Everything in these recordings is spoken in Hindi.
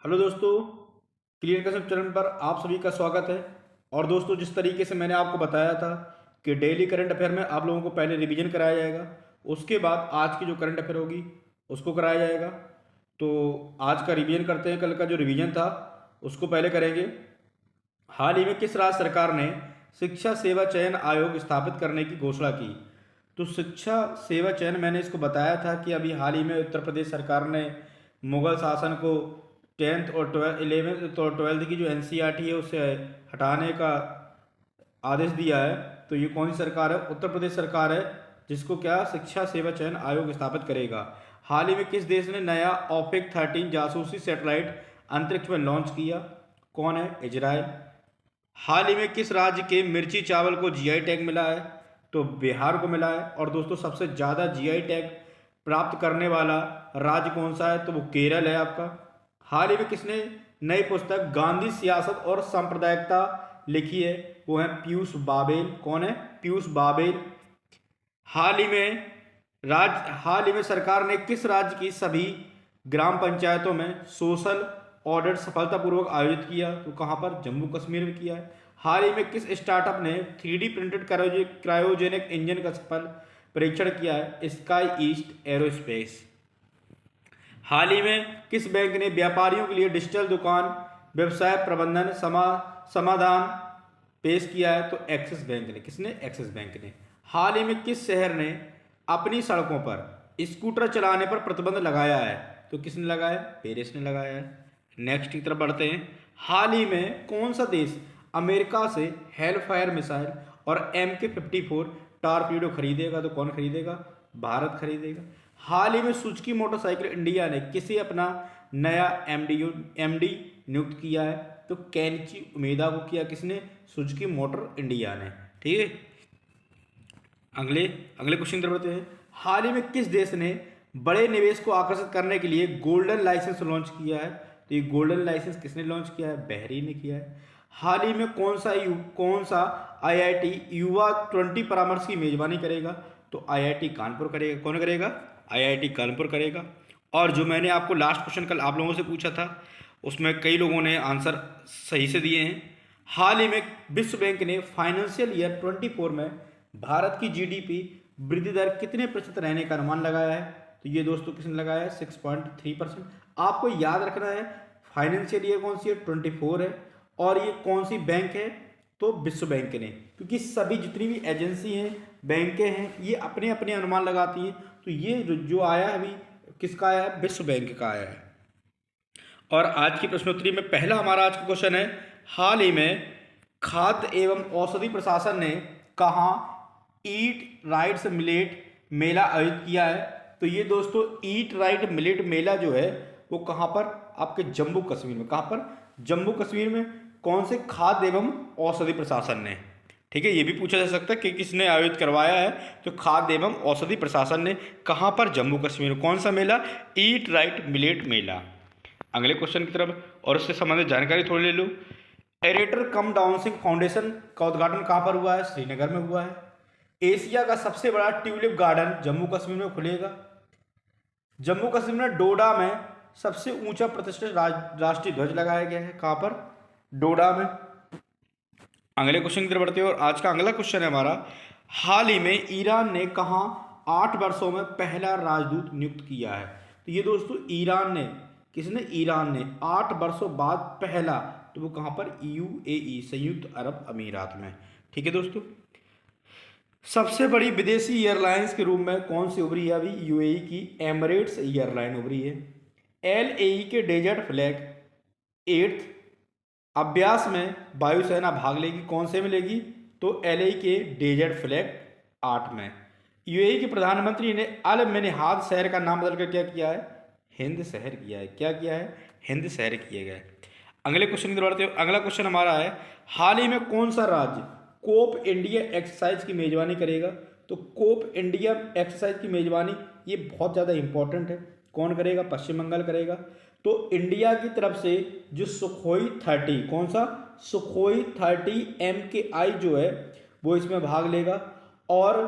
हेलो दोस्तों, क्लियर कसम चैनल पर आप सभी का स्वागत है। और दोस्तों, जिस तरीके से मैंने आपको बताया था कि डेली करंट अफेयर में आप लोगों को पहले रिवीजन कराया जाएगा, उसके बाद आज की जो करंट अफेयर होगी उसको कराया जाएगा। तो आज का रिवीजन करते हैं, कल का जो रिवीजन था उसको पहले करेंगे। हाल ही में किस राज्य सरकार ने शिक्षा सेवा चयन आयोग स्थापित करने की घोषणा की? तो शिक्षा सेवा चयन, मैंने इसको बताया था कि अभी हाल ही में उत्तर प्रदेश सरकार ने मुगल शासन को 10th और 11th और 12th की जो एनसीईआरटी है उसे हटाने का आदेश दिया है। तो ये कौन सी सरकार है? उत्तर प्रदेश सरकार है, जिसको क्या शिक्षा सेवा चयन आयोग स्थापित करेगा। हाल ही में किस देश ने नया ओपेक 13 जासूसी सैटेलाइट अंतरिक्ष में लॉन्च किया? कौन है? इजराइल। हाल ही में किस राज्य के मिर्ची चावल को जीआई टैग मिला है? तो बिहार को मिला है। और दोस्तों, सबसे ज़्यादा जीआई टैग प्राप्त करने वाला राज्य कौन सा है? तो वो केरल है आपका। हाल ही में किसने नई पुस्तक गांधी सियासत और सांप्रदायिकता लिखी है? वो है पीयूष बाबेल। कौन है? पीयूष बाबेल। हाल ही में सरकार ने किस राज्य की सभी ग्राम पंचायतों में सोशल ऑडिट सफलतापूर्वक आयोजित किया? तो कहाँ पर? जम्मू कश्मीर में किया है। हाल ही में किस स्टार्टअप ने 3D प्रिंटेड क्रायोजेनिक इंजन का सफल परीक्षण किया है? Sky East Aerospace. हाल ही में किस बैंक ने व्यापारियों के लिए डिजिटल दुकान व्यवसाय प्रबंधन समाधान पेश किया है? तो एक्सिस बैंक ने। किसने? एक्सिस बैंक ने। हाल ही में किस शहर ने अपनी सड़कों पर स्कूटर चलाने पर प्रतिबंध लगाया है? तो किसने लगाया? पेरिस ने लगाया है। नेक्स्ट की तरफ बढ़ते हैं। हाल ही में कौन सा देश अमेरिका से हेलफायर मिसाइल और MK-54 टारपीडो खरीदेगा? तो कौन खरीदेगा? भारत खरीदेगा। हाल ही में सुजुकी मोटरसाइकिल इंडिया ने किसे अपना नया एमडी नियुक्त किया है? तो केनिची उमेदा को किया। किसने? सुजुकी मोटर इंडिया ने। ठीक है, अगले अगले क्वेश्चन तरफ बढ़ते हैं। हाल ही में किस देश ने बड़े निवेश को आकर्षित करने के लिए गोल्डन लाइसेंस लॉन्च किया है? तो ये गोल्डन लाइसेंस किसने लॉन्च किया है? बहरीन ने किया है। हाल ही में कौन सा आईआईटी युवा 20 परामर्श की मेजबानी करेगा? तो आईआईटी कानपुर करेगा। कौन करेगा? आईआईटी कानपुर करेगा। और जो मैंने आपको लास्ट क्वेश्चन कल आप लोगों से पूछा था, उसमें कई लोगों ने आंसर सही से दिए हैं। हाल ही में विश्व बैंक ने फाइनेंशियल ईयर 24 में भारत की जीडीपी वृद्धि दर कितने प्रतिशत रहने का अनुमान लगाया है? तो ये दोस्तों किसने लगाया है? 6.3%। आपको याद रखना है फाइनेंशियल ईयर कौन सी है? 24 है। और ये कौन सी बैंक है? तो विश्व बैंक ने। क्योंकि सभी जितनी भी एजेंसी हैं, बैंकें हैं, ये अपने अपने अनुमान लगाती हैं। तो ये जो आया है अभी, किसका आया है? विश्व बैंक का आया है। और आज की प्रश्नोत्तरी में पहला हमारा आज का क्वेश्चन है, हाल ही में खाद्य एवं औषधि प्रशासन ने कहाँ ईट राइट्स मिलेट मेला आयोजित किया है? तो ये दोस्तों ईट राइट मिलेट मेला जो है वो कहाँ पर? आपके जम्मू कश्मीर में। कहाँ पर? जम्मू कश्मीर में। कौन से? खाद्य एवं औषधि प्रशासन ने। ठीक है, ये भी पूछा जा सकता है कि किसने आयोजित करवाया है? तो खाद्य एवं औषधि प्रशासन ने। कहाँ पर? जम्मू कश्मीर में। कौन सा मेला? ईट राइट मिलेट मेला। अगले क्वेश्चन की तरफ, और उससे संबंधित जानकारी थोड़ी ले लो। एरेटर कम डाउन सिंह फाउंडेशन का उद्घाटन कहाँ पर हुआ है? श्रीनगर में हुआ है। एशिया का सबसे बड़ा ट्यूलिप गार्डन जम्मू कश्मीर में खुलेगा। जम्मू कश्मीर में डोडा में सबसे ऊंचा प्रतिष्ठित राष्ट्रीय ध्वज लगाया गया है। कहाँ पर? डोडा में। अगले क्वेश्चन की तरफ बढ़ते हैं, और आज का अगला क्वेश्चन है हमारा, हाल ही में ईरान ने कहाँ 8 वर्षों में पहला राजदूत नियुक्त किया है? तो ये दोस्तों ईरान ने। किसने? ईरान ने 8 वर्षों बाद पहला। तो वो कहाँ पर? यूएई, संयुक्त अरब अमीरात में। ठीक है दोस्तों, सबसे बड़ी विदेशी एयरलाइंस के रूप में कौन सी उभरी है अभी? यूएई की एमिरेट्स एयरलाइन उभरी है। एलएई के डेजर्ट फ्लैग 8th अभ्यास में वायुसेना भाग लेगी। कौन से में लेगी? तो एलएई के डेजर्ट फ्लैग 8 में। यूएई के प्रधानमंत्री ने अल मिनहाद शहर का नाम बदलकर क्या किया है? हिंद शहर किया है। क्या किया है? हिंद शहर किए गए। अगले क्वेश्चन की तरफ बढ़ते हैं। अगला क्वेश्चन हमारा है, हाल ही में कौन सा राज्य कोप इंडिया एक्सरसाइज की मेजबानी करेगा? तो कोप इंडिया एक्सरसाइज की मेजबानी ये बहुत ज़्यादा इंपॉर्टेंट है। कौन करेगा? पश्चिम बंगाल करेगा। तो इंडिया की तरफ से जो सुखोई 30, कौन सा? सुखोई 30 MKI जो है वो इसमें भाग लेगा। और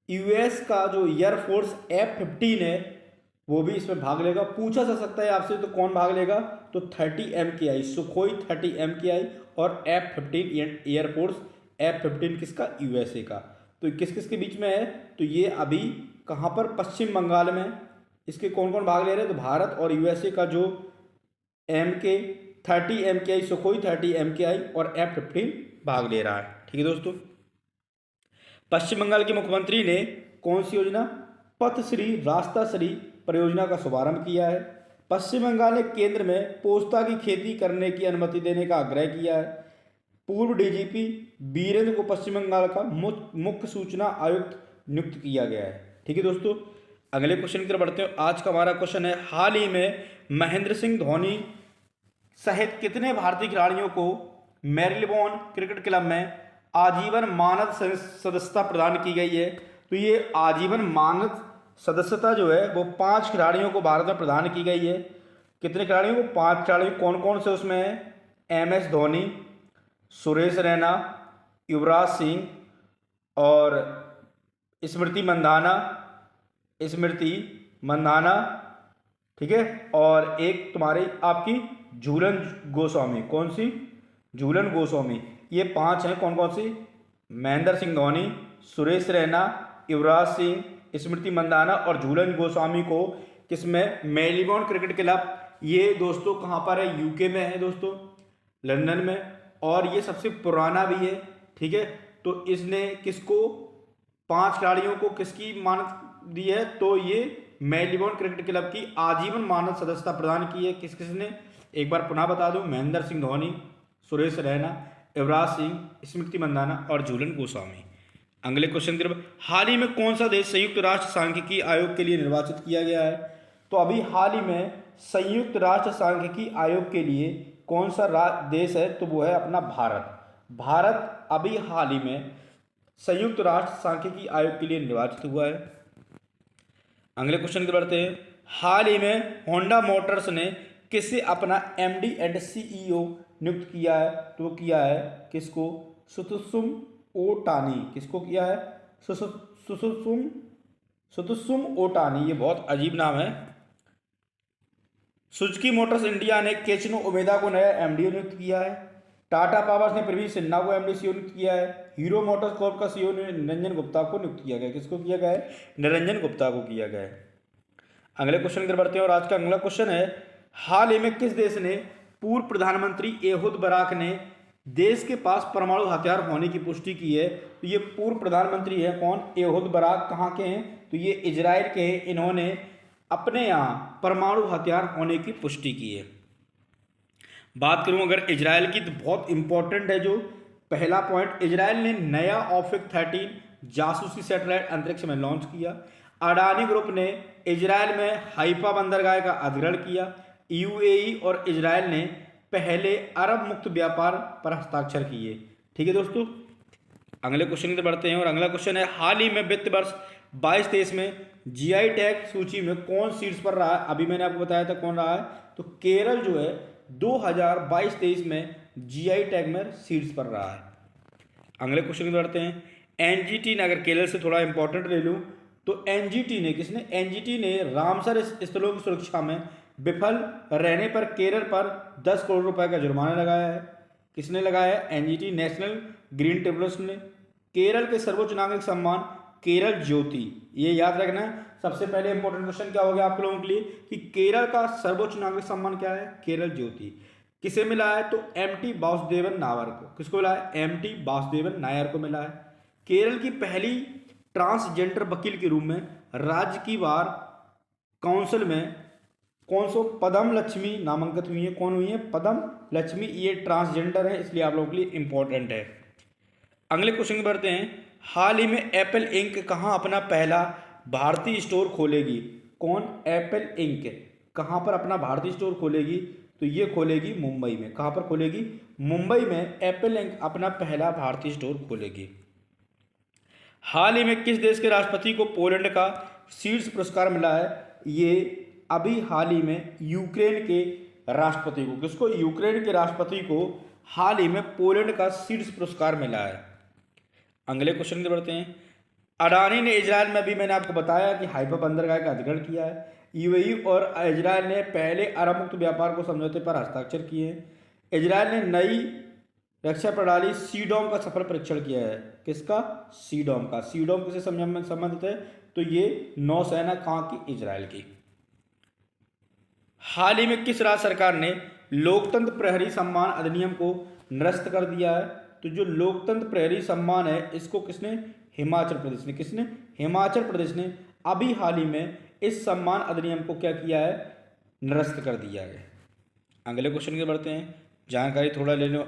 यूएस का जो एयरफोर्स F-15 है वो भी इसमें भाग लेगा। पूछा जा सकता है आपसे तो कौन भाग लेगा, तो 30 MKI सुखोई 30 MKI और F-15 एयरफोर्स F-15 किसका, USA का। तो किस किस के बीच में है, तो ये अभी कहाँ पर, पश्चिम बंगाल में। इसके कौन कौन भाग ले रहे हैं, तो भारत और USA का जो MK 30 MKI सुखोई 30 MKI और F-15 भाग ले रहा है। ठीक है दोस्तों। पश्चिम बंगाल के मुख्यमंत्री ने कौन सी योजना, पथश्री रास्ता श्री परियोजना का शुभारंभ किया है। पश्चिम बंगाल ने केंद्र में पोस्ता की खेती करने की अनुमति देने का आग्रह किया है। पूर्व DGP बीरेंद्र को पश्चिम बंगाल का मुख्य सूचना आयुक्त नियुक्त किया गया है। ठीक है दोस्तों। अगले क्वेश्चन की तरफ बढ़ते हैं। आज का हमारा क्वेश्चन है, हाल ही में महेंद्र सिंह धोनी सहित कितने भारतीय खिलाड़ियों को मेरिलेबोन क्रिकेट क्लब में आजीवन मानद सदस्यता प्रदान की गई है। तो ये आजीवन मानद सदस्यता जो है वो 5 खिलाड़ियों को भारत में प्रदान की गई है। कितने खिलाड़ियों को, 5 खिलाड़ियों। कौन कौन से उसमें है, MS धोनी, सुरेश रैना, युवराज सिंह और स्मृति मंधाना, ठीक है। और एक तुम्हारी आपकी झूलन गोस्वामी, कौन सी, झूलन गोस्वामी। ये 5 हैं। कौन कौन सी, महेंद्र सिंह धोनी, सुरेश रैना, युवराज सिंह, स्मृति मंदाना और झूलन गोस्वामी को किसमें, मेरिलेबोन क्रिकेट क्लब। ये दोस्तों कहाँ पर है, UK में है दोस्तों, लंदन में। और ये सबसे पुराना भी है। ठीक है। तो इसने किसको, 5 खिलाड़ियों को किसकी मानद दी है, तो ये मेरिलेबोन क्रिकेट क्लब की आजीवन मानद सदस्यता प्रदान की है। किस किसने, एक बार पुनः बता दूं, महेंद्र सिंह धोनी, सुरेश रैना, युवराज सिंह, स्मृति मंदाना और झूलन गोस्वामी। अगले क्वेश्चन की तरफ, हाल ही में कौन सा देश संयुक्त राष्ट्र सांख्यिकी आयोग के लिए निर्वाचित किया गया है। तो अभी हाल ही में संयुक्त राष्ट्र सांख्यिकी आयोग के लिए कौन सा देश है, तो वो है अपना भारत। भारत अभी हाल ही में संयुक्त राष्ट्र सांख्यिकी आयोग के लिए निर्वाचित हुआ है। अगले क्वेश्चन की बढ़ते हैं। हाल ही में होंडा मोटर्स ने किसे अपना MD एंड CEO नियुक्त किया है, तो किया है किसको, सुतसुम ओटानी। किसको किया है, सुतसुम ओटानी। ये बहुत अजीब नाम है। सुजुकी मोटर्स इंडिया ने केचनो उमेदा को नया MD नियुक्त किया है। टाटा पावर्स ने प्रवीण सिन्हा को MD CEO नियुक्त किया है। हीरो मोटर्स कॉर्प का CEO ने निरंजन गुप्ता को नियुक्त किया गया। किसको किया गया है, निरंजन गुप्ता को किया गया है। अगले क्वेश्चन की तरफ बढ़ते हैं और आज का अगला क्वेश्चन है, हाल ही में किस देश ने पूर्व प्रधानमंत्री एहुद बराक ने देश के पास परमाणु हथियार होने की पुष्टि की है। तो ये पूर्व प्रधानमंत्री है कौन, एहुद बराक। कहाँ के हैं, तो ये इजराइल के हैं। इन्होंने अपने यहाँ परमाणु हथियार होने की पुष्टि की है। बात करूं अगर इजराइल की, तो बहुत इंपॉर्टेंट है। जो पहला पॉइंट, इजराइल ने नया ऑफिक 13 जासूसी सैटेलाइट अंतरिक्ष में लॉन्च किया। अडानी ग्रुप ने इजराइल में हाइफा बंदरगाह का अधिग्रहण किया। UAE और इजराइल ने पहले अरब मुक्त व्यापार पर हस्ताक्षर किए। ठीक है दोस्तों। अगले क्वेश्चन की तरफ बढ़ते हैं और अगला क्वेश्चन है, हाल ही में वित्त वर्ष 22-23 में GI टैग सूची में कौन शीर्ष पर रहा है। अभी मैंने आपको बताया था कौन रहा है, तो केरल जो है 2022-23 में GI टैग में शीर्ष पर रहा है। अगले क्वेश्चन की तरफ बढ़ते हैं। NGT ने, अगर केरल से थोड़ा इंपॉर्टेंट ले लूँ, तो NGT ने रामसर स्थलों की सुरक्षा में विफल रहने पर केरल पर 10 करोड़ रुपए का जुर्माना लगाया है। किसने लगाया है, NGT, नेशनल ग्रीन ट्रिब्यूनल ने। केरल के सर्वोच्च नागरिक सम्मान केरल ज्योति, ये याद रखना है। सबसे पहले इंपॉर्टेंट क्वेश्चन क्या हो गया आप लोगों के लिए कि केरल का सर्वोच्च नागरिक सम्मान क्या है, केरल ज्योति। किसे मिला है, तो MT वासुदेवन नायर को। किसको मिला है, MT वासुदेवन नायर को मिला है। केरल की पहली ट्रांसजेंडर वकील के रूप में राज्य की बार काउंसिल में कौन सो पदम लक्ष्मी नामांकित हुई है। कौन हुई है, पदम लक्ष्मी। ये ट्रांसजेंडर है, इसलिए आप लोगों के लिए इंपॉर्टेंट है। अगले क्वेश्चन में बढ़ते हैं। हाल ही में एप्पल इंक कहाँ अपना पहला भारतीय स्टोर खोलेगी। कौन, एप्पल इंक कहाँ पर अपना भारतीय स्टोर खोलेगी, तो ये खोलेगी मुंबई में। कहाँ पर खोलेगी, मुंबई में एप्पल इंक अपना पहला भारतीय स्टोर खोलेगी। हाल ही में किस देश के राष्ट्रपति को पोलैंड का शीर्ष पुरस्कार मिला है। ये अभी हाल ही में यूक्रेन के राष्ट्रपति को। किसको, यूक्रेन के राष्ट्रपति को हाल ही में पोलैंड का शीर्ष पुरस्कार मिला है। अगले क्वेश्चन की बढ़ते हैं। अडानी ने इजराइल में, भी मैंने आपको बताया कि हाइफा बंदरगाह का अधिग्रहण किया है। यूएई और इजराइल ने पहले अरब मुक्त व्यापार को समझौते पर हस्ताक्षर किए हैं। इजराइल ने नई रक्षा प्रणाली सीडोम का सफल परीक्षण किया है। किसका? सीडोम का। सीडोम किसे संबंधित है? तो ये नौसेना कहाँ की? इजराइल की। हाल ही में किस राज्य सरकार ने लोकतंत्र प्रहरी सम्मान अधिनियम को निरस्त कर दिया है? तो जो लोकतंत्र प्रहरी सम्मान है इसको किसने? हिमाचल प्रदेश ने। किसने? हिमाचल प्रदेश ने अभी हाल ही में इस सम्मान अधिनियम को क्या किया है? निरस्त कर दिया है। अगले क्वेश्चन के बढ़ते हैं, जानकारी थोड़ा ले लो।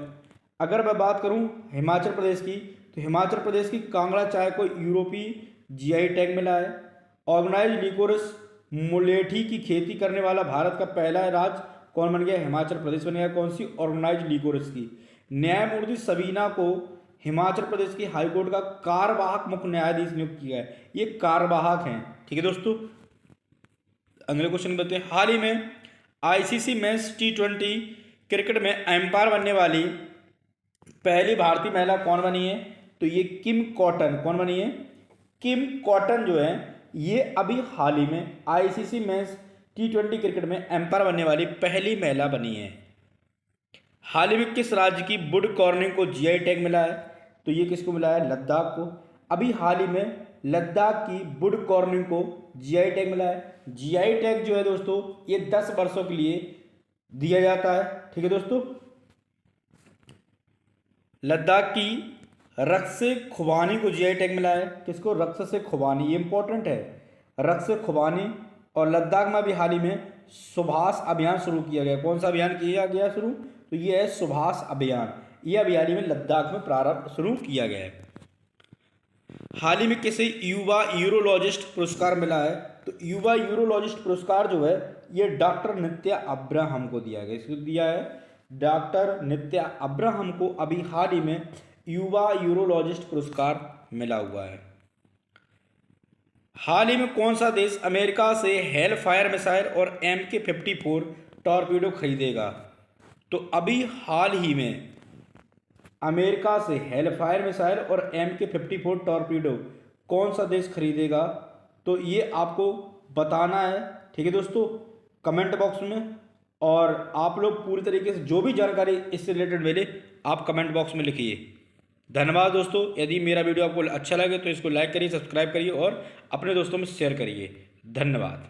अगर मैं बात करूं हिमाचल प्रदेश की, तो हिमाचल प्रदेश की कांगड़ा चाय को यूरोपीय जीआई टैग मिला है। ऑर्गेनाइज्ड लिकोरिस मुलेठी की खेती करने वाला भारत का पहला राज्य कौन बन गया? हिमाचल प्रदेश बन गया। कौन सी? ऑर्गेनाइज्ड लिकोरिस की। न्यायमूर्ति सबीना को हिमाचल प्रदेश की हाईकोर्ट का कार्यवाहक मुख्य न्यायाधीश नियुक्त किया है। ये कार्यवाहक हैं, ठीक है दोस्तों। अगले क्वेश्चन बताते हैं, हाल ही में आईसीसी मेंस T20 क्रिकेट में एम्पायर बनने वाली पहली भारतीय महिला कौन बनी है? तो ये किम कॉटन। कौन बनी है? किम कॉटन जो है ये अभी हाल ही में आईसीसी मेंस T20 क्रिकेट में एम्पायर बनने वाली पहली महिला बनी है। हाल ही में किस राज्य की वुड कॉर्निंग को जीआई टैग मिला है? तो ये किसको मिला है? लद्दाख को। अभी हाल ही में लद्दाख की वुड कॉर्निंग को जीआई टैग मिला है। जीआई टैग जो है दोस्तों ये 10 वर्षों के लिए दिया जाता है, ठीक है दोस्तों। लद्दाख की रक्स खुबानी को जीआई टैग मिला है। किसको? रक्स से खुबानी, ये इंपॉर्टेंट है। रक्स खुबानी। और लद्दाख में भी हाल ही में सुभाष अभियान शुरू किया गया। कौन सा अभियान किया गया शुरू? तो ये है सुभाष अभियान। ये अभियान में लद्दाख में प्रारंभ शुरू किया गया है। हाल ही में किसे युवा यूरोलॉजिस्ट पुरस्कार मिला है? तो युवा यूरोलॉजिस्ट पुरस्कार जो है ये डॉक्टर नित्या अब्राहम को दिया गया। इसको दिया है डॉक्टर नित्या अब्राहम को अभी हाल ही में युवा यूरोलॉजिस्ट पुरस्कार मिला हुआ है। हाल ही में कौन सा देश अमेरिका से हेल फायर मिसाइल और MK-54 टॉर्पीडो खरीदेगा? तो अभी हाल ही में अमेरिका से हेल फायर मिसाइल और MK-54 टॉर्पीडो कौन सा देश खरीदेगा? तो ये आपको बताना है, ठीक है दोस्तों, कमेंट बॉक्स में। और आप लोग पूरी तरीके से जो भी जानकारी इससे रिलेटेड मिले आप कमेंट बॉक्स में लिखिए। धन्यवाद दोस्तों। यदि मेरा वीडियो आपको अच्छा लगे तो इसको लाइक करिए, सब्सक्राइब करिए और अपने दोस्तों में शेयर करिए। धन्यवाद।